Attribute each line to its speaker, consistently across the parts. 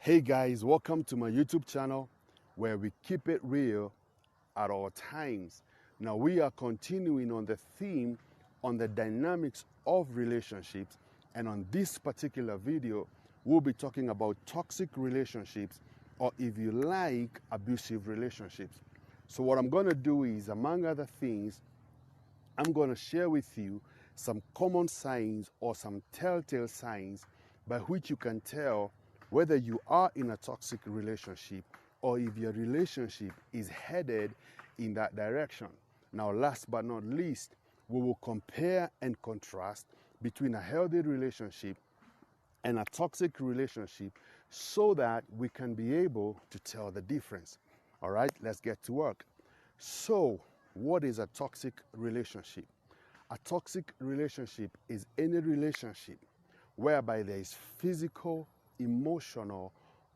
Speaker 1: Hey guys, welcome to my YouTube channel where we keep it real at all times. Now we are continuing on the theme on the dynamics of relationships, and on this particular video we'll be talking about toxic relationships, or if you like, abusive relationships. So what I'm going to do is, among other things, I'm going to share with you some common signs or some telltale signs by which you can tell whether you are in a toxic relationship or if your relationship is headed in that direction. Now, last but not least, we will compare and contrast between a healthy relationship and a toxic relationship so that we can be able to tell the difference. All right, let's get to work. So, what is a toxic relationship? A toxic relationship is any relationship whereby there is physical, emotional,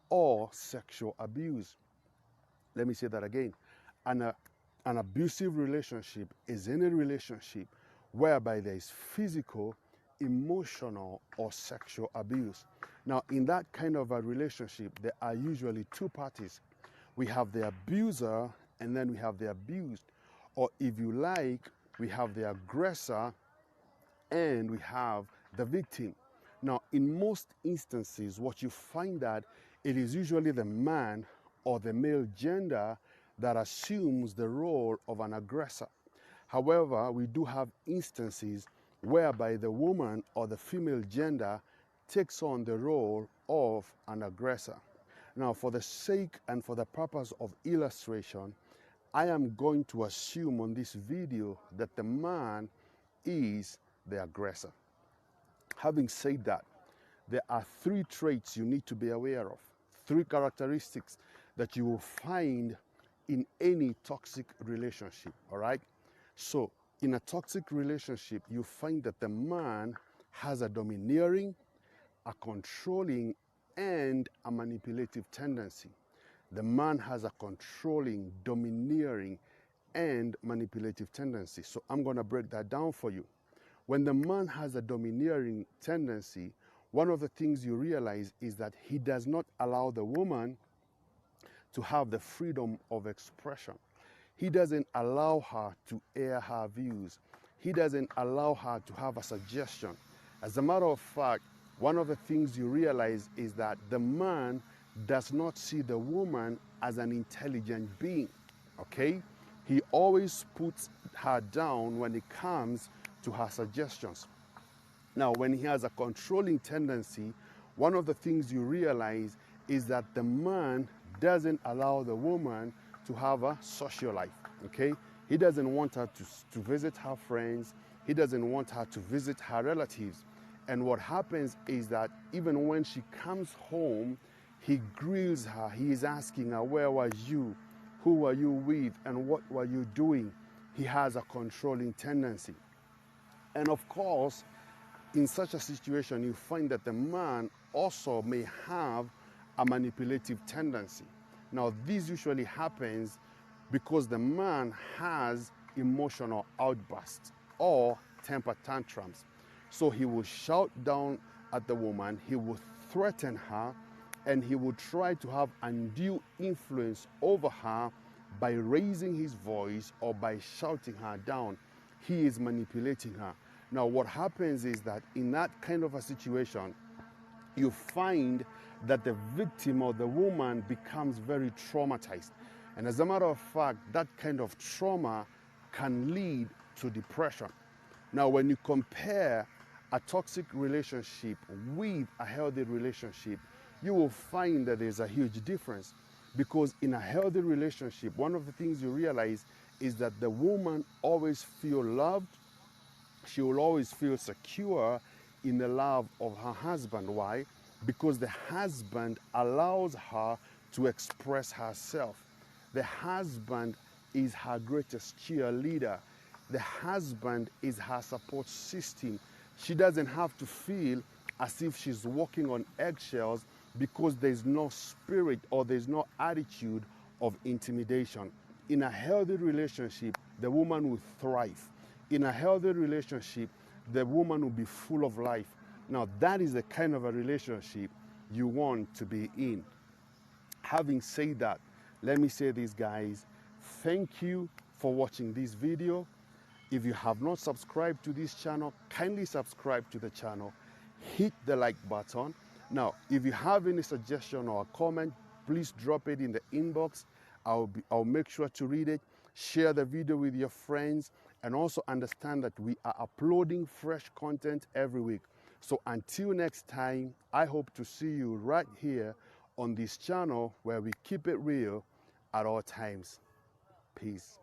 Speaker 1: or sexual abuse. Let me say that again. An abusive relationship is any relationship whereby there is physical, emotional, or sexual abuse. Now, in that kind of a relationship, there are usually two parties. We have the abuser and then we have the abused. Or if you like, we have the aggressor and we have the victim. Now, in most instances, what you find that it is usually the man or the male gender that assumes the role of an aggressor. However, we do have instances whereby the woman or the female gender takes on the role of an aggressor. Now, for the sake and for the purpose of illustration, I am going to assume on this video that the man is the aggressor. Having said that, there are three traits you need to be aware of, three characteristics that you will find in any toxic relationship, all right? So, in a toxic relationship, you find that the man has a domineering, a controlling, and a manipulative tendency. The man has a controlling, domineering, and manipulative tendency. So I'm going to break that down for you. When the man has a domineering tendency, one of the things you realize is that he does not allow the woman to have the freedom of expression. He doesn't allow her to air her views. He doesn't allow her to have a suggestion. As a matter of fact, one of the things you realize is that the man does not see the woman as an intelligent being, okay? He always puts her down when it comes to her suggestions. Now, when he has a controlling tendency, one of the things you realize is that the man doesn't allow the woman to have a social life, okay? He doesn't want her to visit her friends. He doesn't want her to visit her relatives. And what happens is that even when she comes home, he grills her. He is asking her, where were you? Who were you with? And what were you doing? He has a controlling tendency. And of course, in such a situation, you find that the man also may have a manipulative tendency. Now, this usually happens because the man has emotional outbursts or temper tantrums. So he will shout down at the woman, he will threaten her, and he will try to have undue influence over her by raising his voice or by shouting her down. He is manipulating her. Now, what happens is that in that kind of a situation, you find that the victim or the woman becomes very traumatized. And as a matter of fact, that kind of trauma can lead to depression. Now, when you compare a toxic relationship with a healthy relationship, you will find that there's a huge difference. Because in a healthy relationship, one of the things you realize is that the woman always feels loved. She will always feel secure in the love of her husband. Why? Because the husband allows her to express herself. The husband is her greatest cheerleader. The husband is her support system. She doesn't have to feel as if she's walking on eggshells because there's no spirit or there's no attitude of intimidation. In a healthy relationship, the woman will thrive. In a healthy relationship, the woman will be full of life. Now, that is the kind of a relationship you want to be in. Having said that, let me say this, guys. Thank you for watching this video. If you have not subscribed to this channel, kindly subscribe to the channel. Hit the like button. Now, if you have any suggestion or a comment, please drop it in the inbox. I'll make sure to read it. Share the video with your friends, and also understand that we are uploading fresh content every week. So until next time, I hope to see you right here on this channel where we keep it real at all times. Peace.